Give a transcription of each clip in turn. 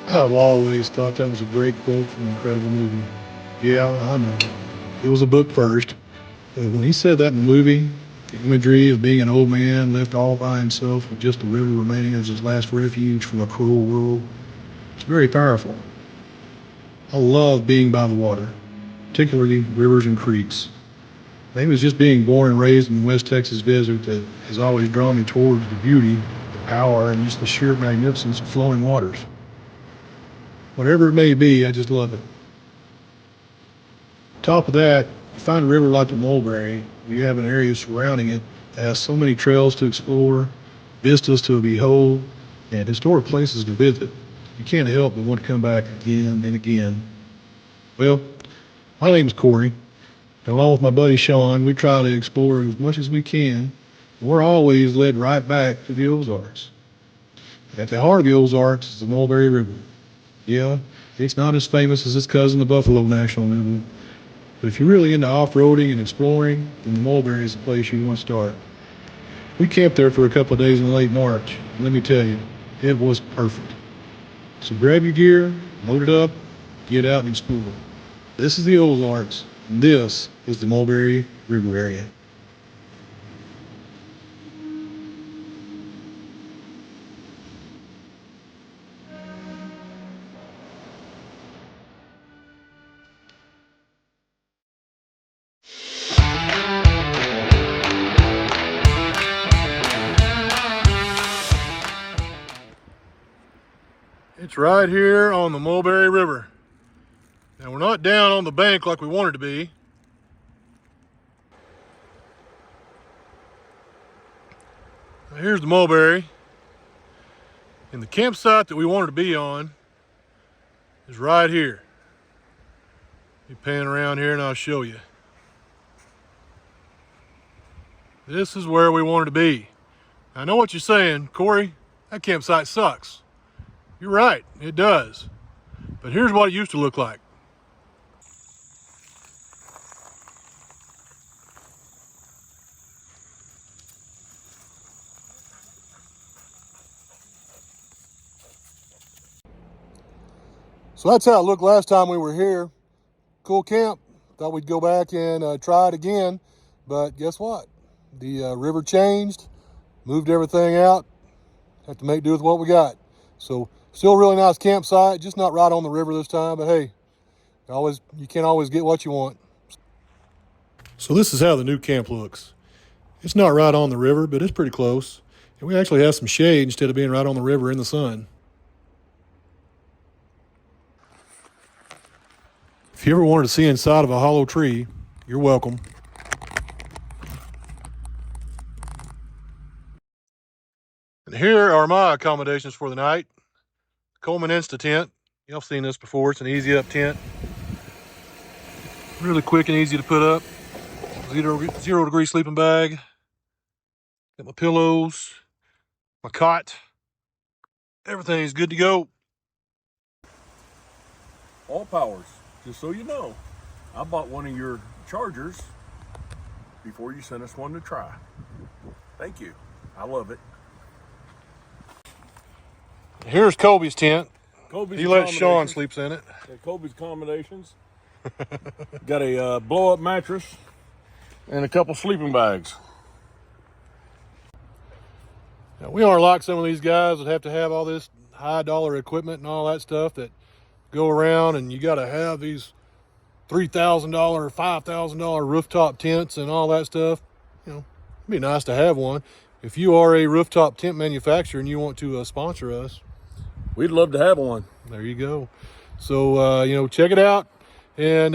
I've always thought that was a great quote from an incredible movie. Yeah, I know. It was a book first. But when he said that in the movie, the imagery of being an old man left all by himself with just the river remaining as his last refuge from a cruel world, it's very powerful. I love being by the water, particularly rivers and creeks. Maybe it's just being born and raised in the West Texas desert that has always drawn me towards the beauty, the power, and just the sheer magnificence of flowing waters. Whatever it may be, I just love it. Top of that, you find a river like the Mulberry, you have an area surrounding it that has so many trails to explore, vistas to behold, and historic places to visit. You can't help but want to come back again and again. Well, my name's Corey. And along with my buddy Sean, we try to explore as much as we can. We're always led right back to the Ozarks. At the heart of the Ozarks is the Mulberry River. Yeah, it's not as famous as its cousin, the Buffalo National River, but if you're really into off-roading and exploring, then the Mulberry is the place you want to start. We camped there for a couple of days in late March. And let me tell you, it was perfect. So grab your gear, load it up, get out and explore. This is the Ozarks, and this is the Mulberry River area. It's right here on the Mulberry River. Now we're not down on the bank like we wanted to be. Now here's the Mulberry. And the campsite that we wanted to be on is right here. You pan around here and I'll show you. This is where we wanted to be. I know what you're saying, Corey, that campsite sucks. You're right, it does. But here's what it used to look like. So that's how it looked last time we were here. Cool camp. Thought we'd go back and try it again. But guess what? The river changed, moved everything out. Have to make do with what we got. So still a really nice campsite, just not right on the river this time. But hey, you can't always get what you want. So this is how the new camp looks. It's not right on the river, but it's pretty close. And we actually have some shade instead of being right on the river in the sun. If you ever wanted to see inside of a hollow tree, you're welcome. And here are my accommodations for the night. Coleman Insta tent. Y'all have seen this before. It's an easy up tent. Really quick and easy to put up. Zero degree sleeping bag. Got my pillows, my cot. Everything's good to go. All powers, just so you know. I bought one of your chargers before you sent us one to try. Thank you. I love it. Here's Colby's tent. Colby's He lets Sean sleeps in it. Yeah, Colby's accommodations. Got a blow-up mattress and a couple sleeping bags. Now, we aren't like some of these guys that have to have all this high dollar equipment and all that stuff that go around, and you got to have these $3,000, $5,000 rooftop tents and all that stuff. You know, it'd be nice to have one. If you are a rooftop tent manufacturer and you want to sponsor us, We'd love to have one. there you go. So, check it out. And,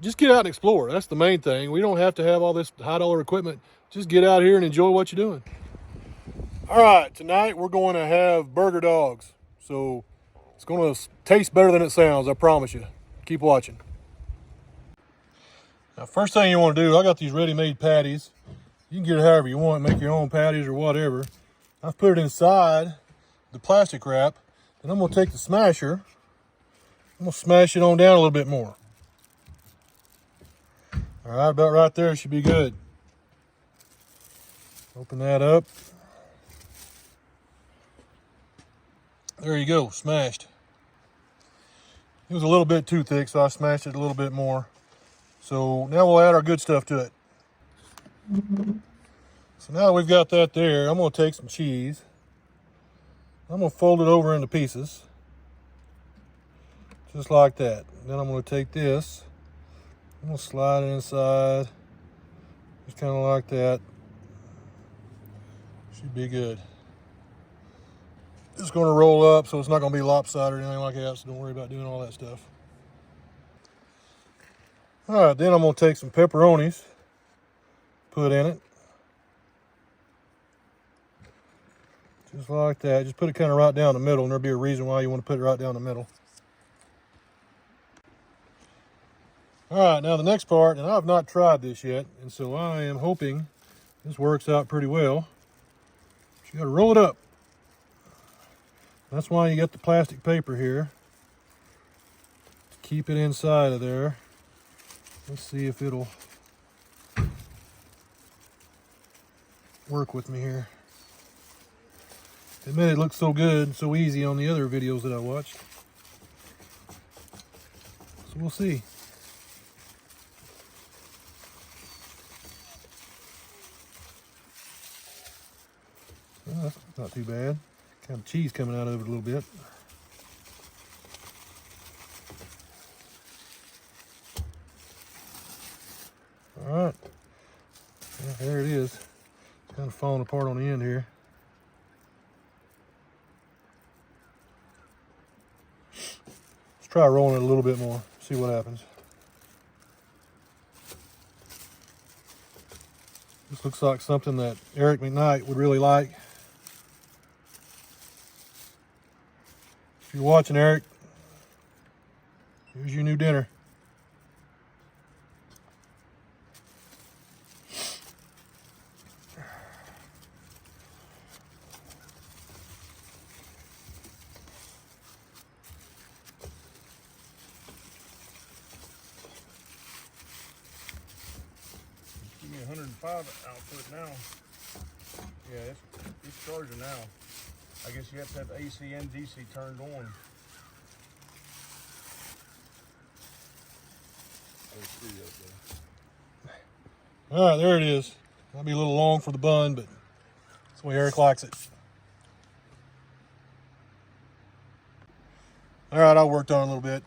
just get out and explore. That's the main thing. We don't have to have all this high dollar equipment. Just get out here and enjoy what you're doing. All right, tonight we're going to have burger dogs. So it's going to taste better than it sounds, I promise you. Keep watching. Now, first thing you want to do, I got these ready-made patties. You can get it however you want, make your own patties or whatever. I've put it inside the plastic wrap, and I'm going to take the smasher. I'm going to smash it on down a little bit more. All right, about right there should be good. Open that up. There you go, smashed. It was a little bit too thick, so I smashed it a little bit more. So now we'll add our good stuff to it. So now we've got that there, I'm gonna take some cheese. I'm gonna fold it over into pieces. Just like that. Then I'm gonna take this. I'm gonna slide it inside. Just kind of like that. Should be good. It's gonna roll up, so it's not gonna be lopsided or anything like that, so don't worry about doing all that stuff. All right, then I'm gonna take some pepperonis, put in it. Just like that. Just put it kind of right down the middle, and there'll be a reason why you want to put it right down the middle. All right, now the next part, and I've not tried this yet, and so I am hoping this works out pretty well. You gotta roll it up. That's why you got the plastic paper here to keep it inside of there. Let's see if it'll work with me here. Admit it looks so good and so easy on the other videos that I watched. So we'll see. Well, that's not too bad. Kind of cheese coming out of it a little bit. All right. Yeah, there it is. It's kind of falling apart on the end here. Let's try rolling it a little bit more, see what happens. This looks like something that Eric McKnight would really like. If you're watching, Eric, here's your new dinner. Give me 105 output now. Yeah, it's charging now. I guess you have to have AC and DC turned on. All right, there it is. Might be a little long for the bun, but that's the way Eric likes it. All right, I worked on it a little bit.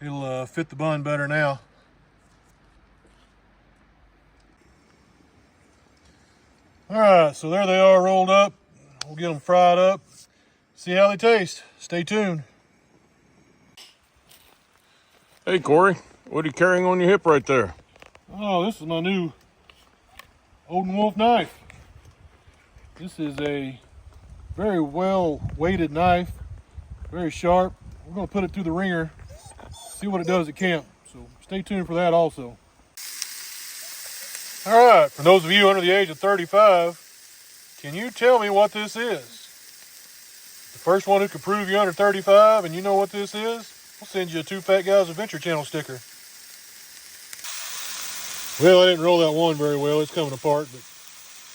It'll fit the bun better now. All right, so there they are rolled up. We'll get them fried up. See how they taste. Stay tuned. Hey Corey, what are you carrying on your hip right there? Oh, this is my new Odin Wolf knife. This is a very well weighted knife, very sharp. We're gonna put it through the ringer, see what it does at camp. So stay tuned for that also. All right, for those of you under the age of 35, can you tell me what this is? The first one who can prove you're under 35 and you know what this is, I'll send you a Two Fat Guys Adventure Channel sticker. Well, I didn't roll that one very well. It's coming apart, but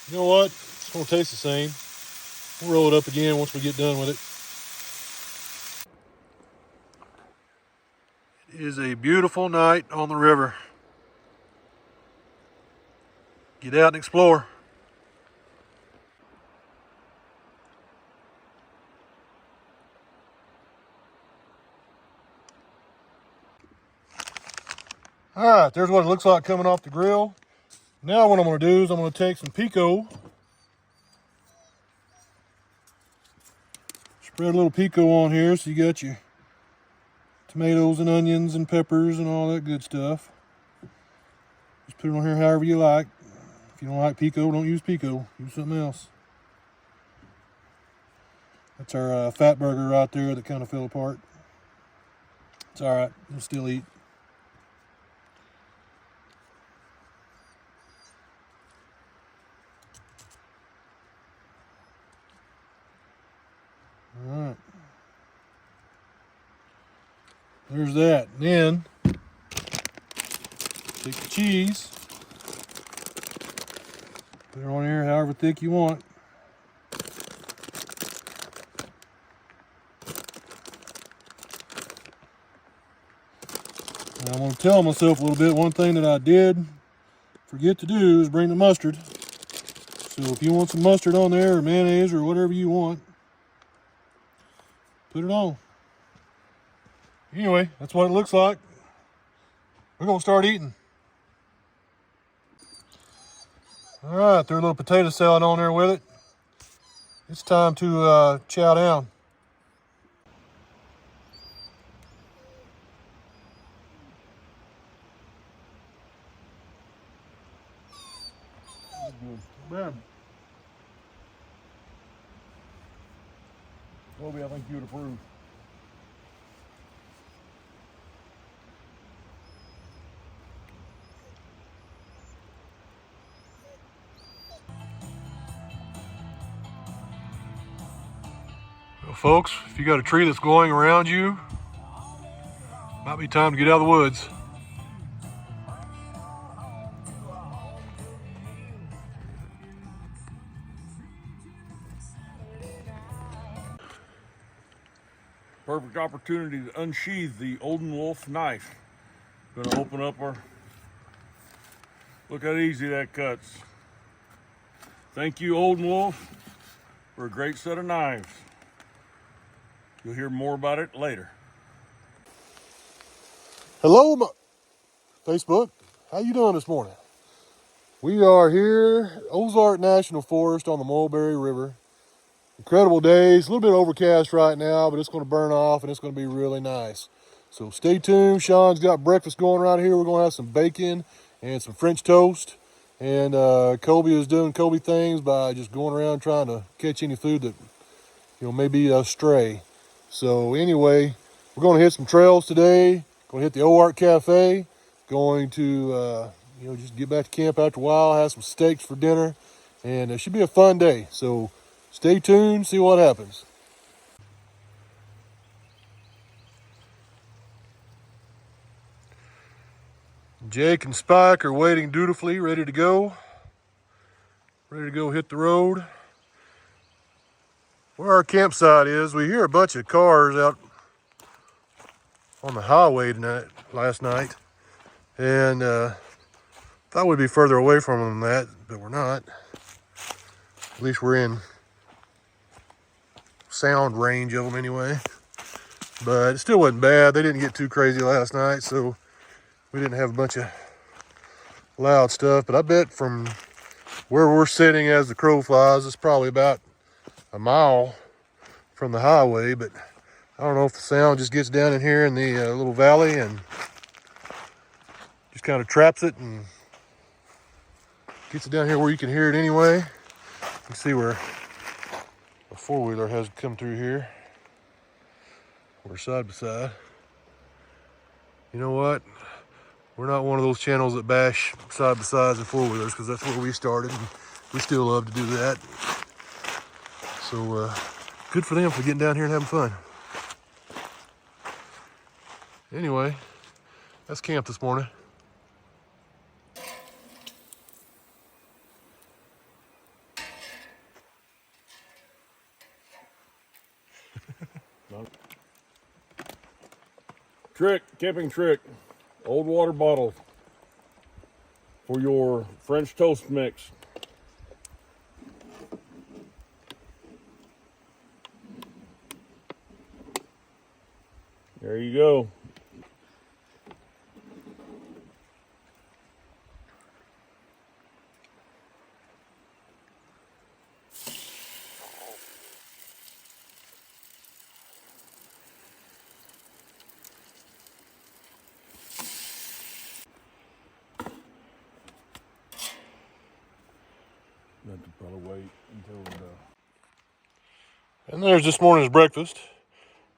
you know what? It's going to taste the same. We'll roll it up again once we get done with it. It is a beautiful night on the river. Get out and explore. All right, there's what it looks like coming off the grill. Now what I'm going to do is I'm going to take some pico. Spread a little pico on here so you got your tomatoes and onions and peppers and all that good stuff. Just put it on here however you like. If you don't like pico, don't use pico. Use something else. That's our fat burger right there that kind of fell apart. It's all right. We'll still eat. All right. There's that. And then take the cheese. Put it on here however thick you want. I'm going to tell myself a little bit. One thing that I did forget to do is bring the mustard. So if you want some mustard on there, or mayonnaise, or whatever you want, put it on. Anyway, that's what it looks like. We're going to start eating. All right, threw a little potato salad on there with it. It's time to chow down. Man. Toby, I think you would approve. Well, folks, if you got a tree that's glowing around you, might be time to get out of the woods. Perfect opportunity to unsheath the Olden Wolf knife. Gonna open up our, look how easy that cuts. Thank you, Olden Wolf, for a great set of knives. You'll hear more about it later. Hello, Facebook. How you doing this morning? We are here at Ozark National Forest on the Mulberry River. Incredible days. A little bit overcast right now, but it's going to burn off and it's going to be really nice. So stay tuned. Sean's got breakfast going around here. We're going to have some bacon and some French toast. And Kobe is doing Kobe things by just going around trying to catch any food that, may be stray. So anyway, we're going to hit some trails today. Going to hit the Ozark Cafe. Going to, just get back to camp after a while, have some steaks for dinner. And it should be a fun day. So stay tuned, see what happens. Jake and Spike are waiting dutifully, ready to go. Ready to go hit the road. Where our campsite is, we hear a bunch of cars out on the highway last night. And thought we'd be further away from them than that, but we're not. At least we're in sound range of them anyway. But it still wasn't bad. They didn't get too crazy last night, so we didn't have a bunch of loud stuff. But I bet from where we're sitting as the crow flies, it's probably about a mile from the highway. But I don't know if the sound just gets down in here in the little valley and just kind of traps it and gets it down here where you can hear it anyway. You can see where a four-wheeler has come through here. We're side by side. You know what? We're not one of those channels that bash side by sides and four-wheelers, because that's where we started, and we still love to do that. So good for them for getting down here and having fun. Anyway, that's camp this morning. Camping trick, old water bottle for your French toast mix. There you go. Have to probably wait until And there's this morning's breakfast.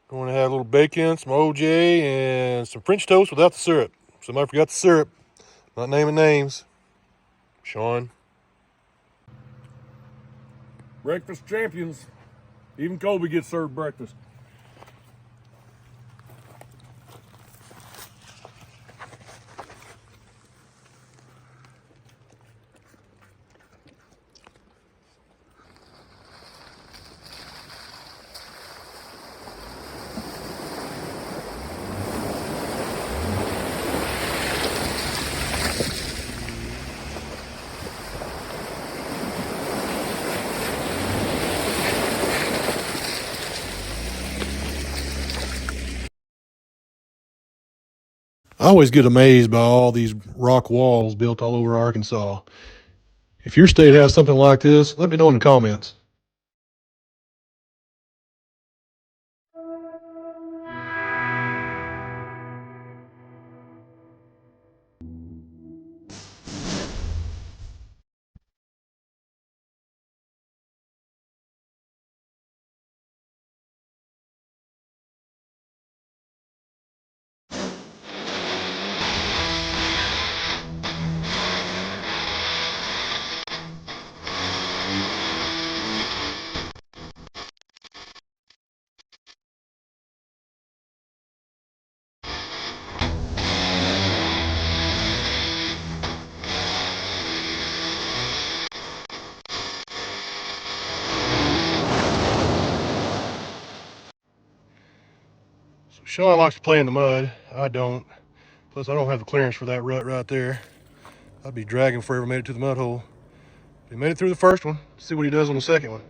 Going to have a little bacon, some OJ, and some French toast without the syrup. Somebody forgot the syrup. Not naming names. Sean. breakfast champions. Even Kobe gets served breakfast. I always get amazed by all these rock walls built all over Arkansas. If your state has something like this, let me know in the comments. So Sean likes to play in the mud. I don't. Plus, I don't have the clearance for that rut right there. I'd be dragging forever made it to the mud hole. He made it through the first one. Let's see what he does on the second one.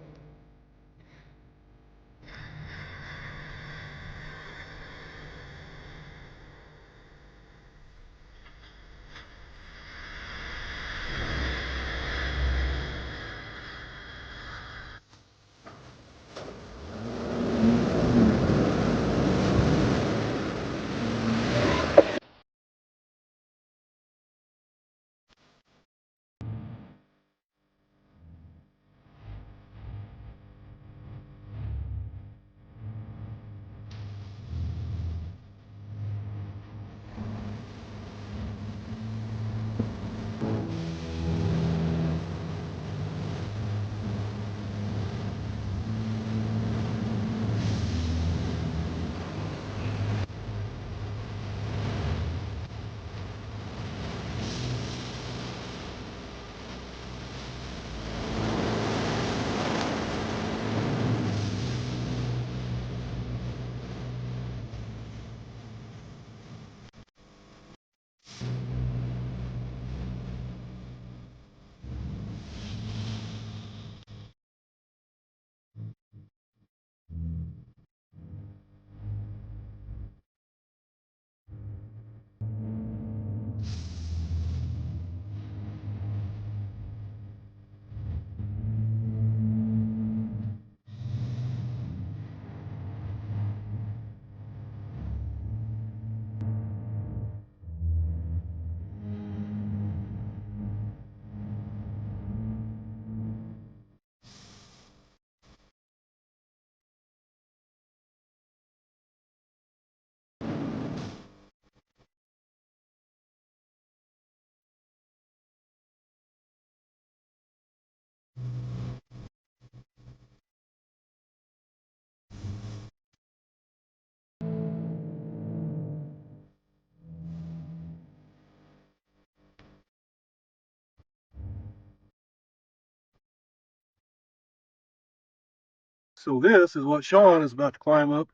So this is what Sean is about to climb up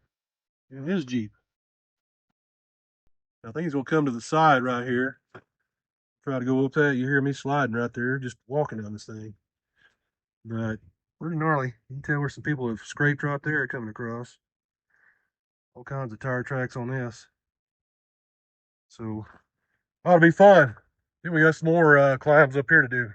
in his Jeep. I think he's gonna come to the side right here. Try to go up that. You hear me sliding right there, just walking on this thing. But pretty gnarly. You can tell where some people have scraped right there coming across. All kinds of tire tracks on this. So ought to be fun. Then we got some more climbs up here to do.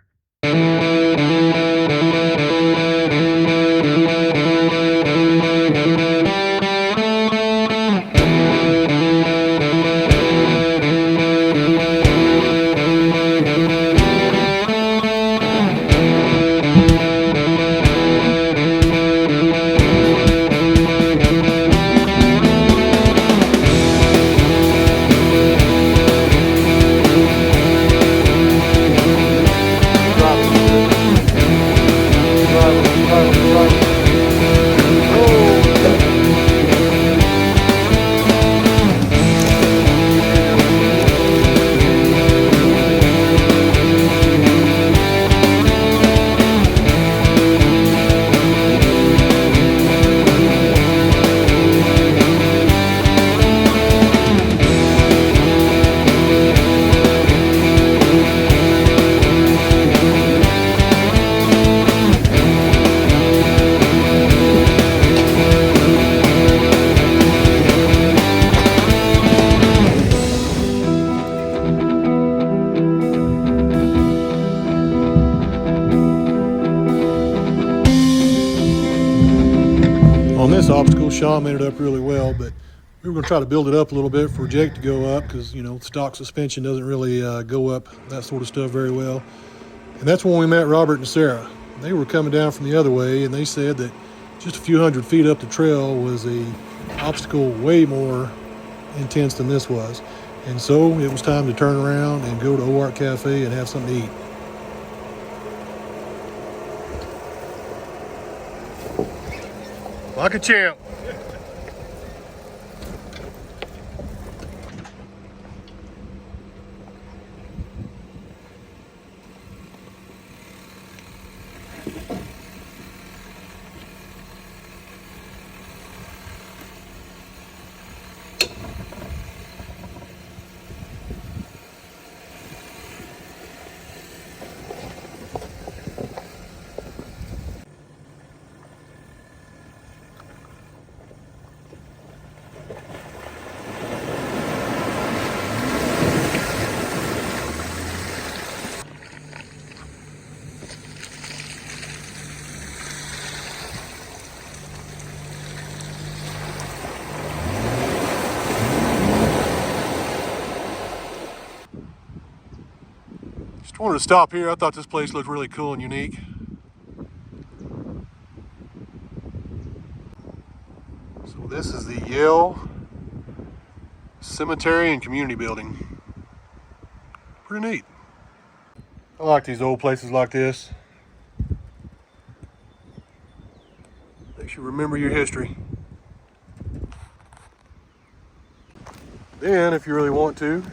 On this obstacle, Sean made it up really well, but we were going to try to build it up a little bit for Jake to go up because, you know, stock suspension doesn't really go up that sort of stuff very well. And that's when we met Robert and Sarah. They were coming down from the other way, and they said that just a few hundred feet up the trail was a obstacle way more intense than this was. And so it was time to turn around and go to Ozark Cafe and have something to eat. Like a champ. Just wanted to stop here. I thought this place looked really cool and unique. So this is the Yale Cemetery and Community Building. Pretty neat. I like these old places like this. Makes you remember your history. Then, if you really want to,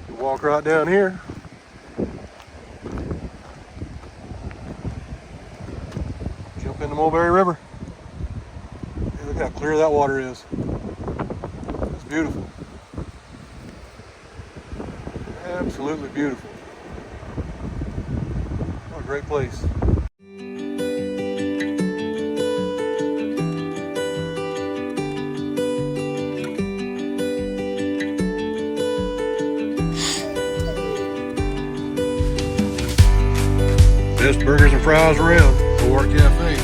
you walk right down here. Jump in the Mulberry River. Hey, look how clear that water is. It's beautiful. Absolutely beautiful. What a great place. Best burgers and fries around. Ozark Cafe.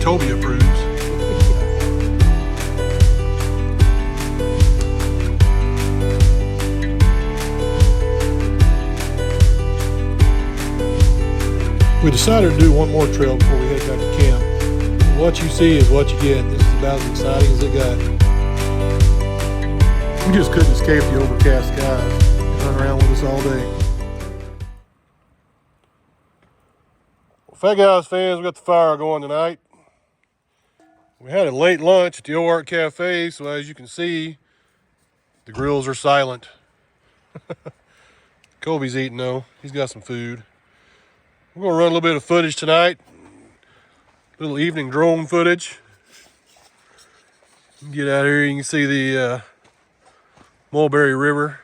Toby approves. We decided to do one more trail before we head back to camp. What you see is what you get. This is about as exciting as it got. We just couldn't escape the overcast skies. Run around with us all day. Well, Fat Guys fans, we got the fire going tonight. We had a late lunch at the Ozark Cafe, so as you can see, the grills are silent. Kobe's eating though. He's got some food. We're gonna run a little bit of footage tonight. Little evening drone footage. Get out here, you can see the Mulberry River.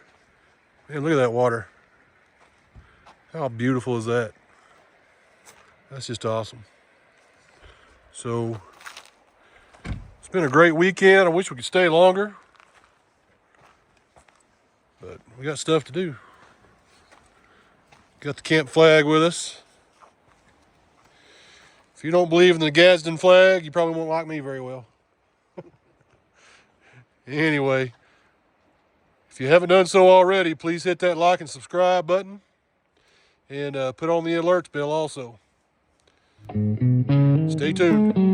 Man, look at that water. How beautiful is that? That's just awesome. So, it's been a great weekend. I wish we could stay longer. But we got stuff to do. Got the camp flag with us. If you don't believe in the Gadsden flag, you probably won't like me very well. Anyway, if you haven't done so already, please hit that like and subscribe button. And put on the alerts bell also. Stay tuned.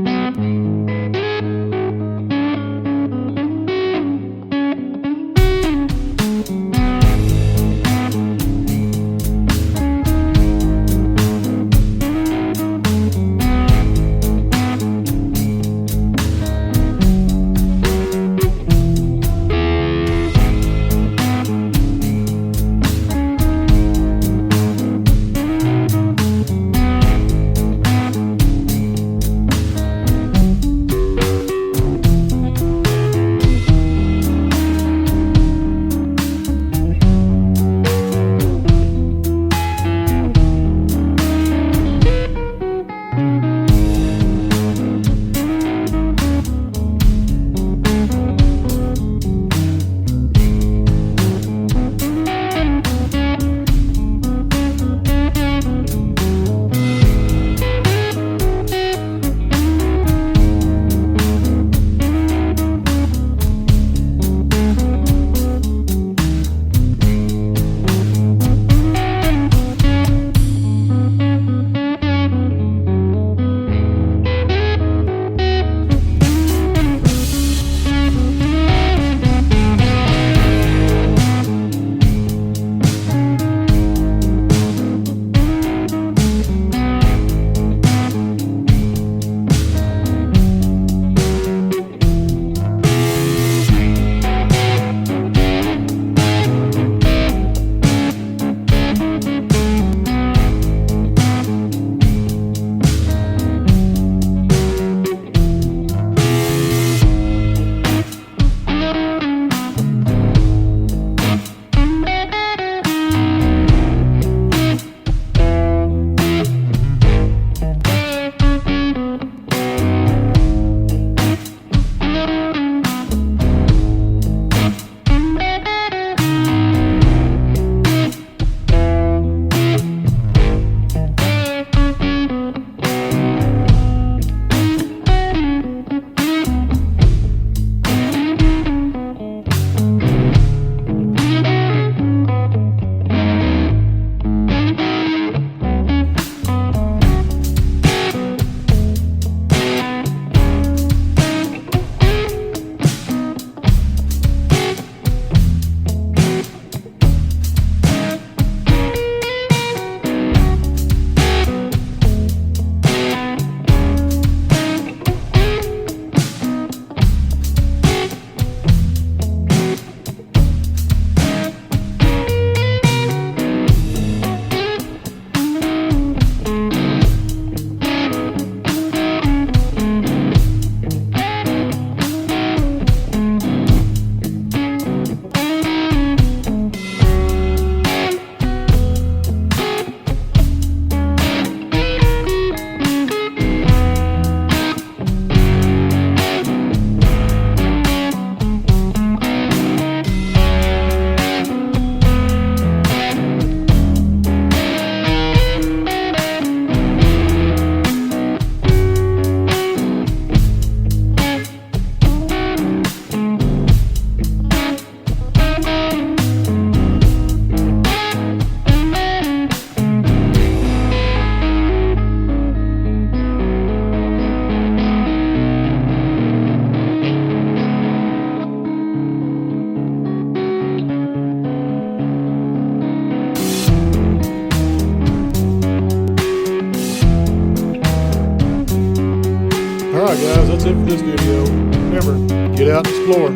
right, guys, that's it for this video. Remember, get out and explore.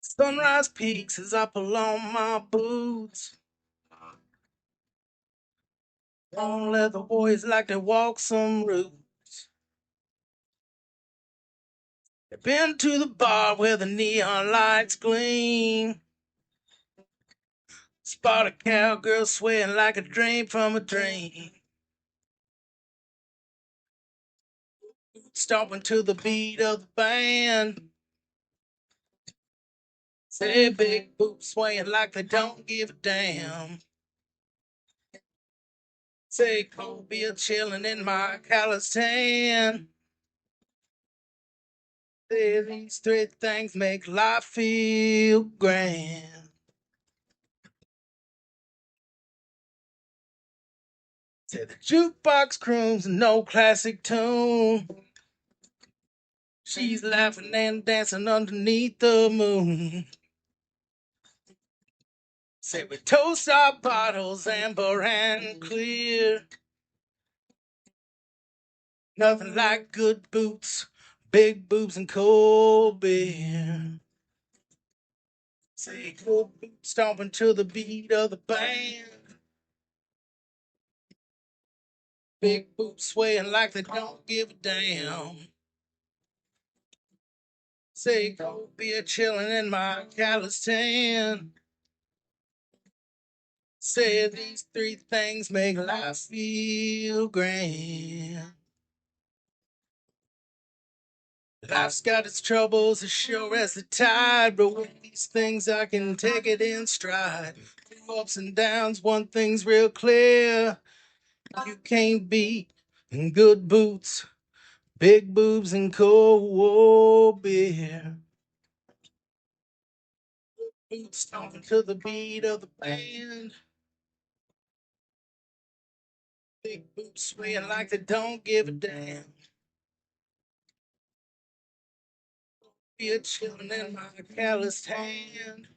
Sunrise peaks as I pull on my boots. Long leather boys like to walk some routes. I've been to the bar where the neon lights gleam. Spot a cowgirl swaying like a dream from a dream. Stomping to the beat of the band. Say big boots swaying like they don't give a damn. Say cold beer chilling in my callous tan. Say these three things make life feel grand. Say the jukebox croons no classic tune. She's laughing and dancing underneath the moon. Say we toast our bottles amber and clear. Nothing like good boots, big boobs, and cold beer. Say good boots stomping to the beat of the band. Big boobs swaying like they don't give a damn. Say cold beer chilling in my callous tan. Say these three things make life feel grand. Life's got its troubles as sure as the tide, but with these things I can take it in stride. Through ups and downs, one thing's real clear. You can't beat good boots, big boobs, and cold beer. Boots stomping to the beat of the band. Big boots swaying like they don't give a damn. Beer chilling in my calloused hand.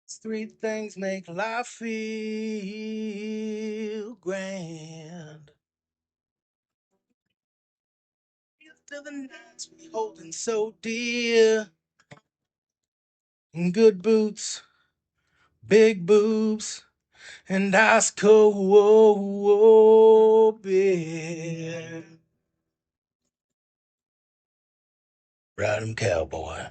These three things make life feel grand. Here's to the nights we holding so dear. Good boots, big boobs, and ice cold beer. Ride 'em, cowboy.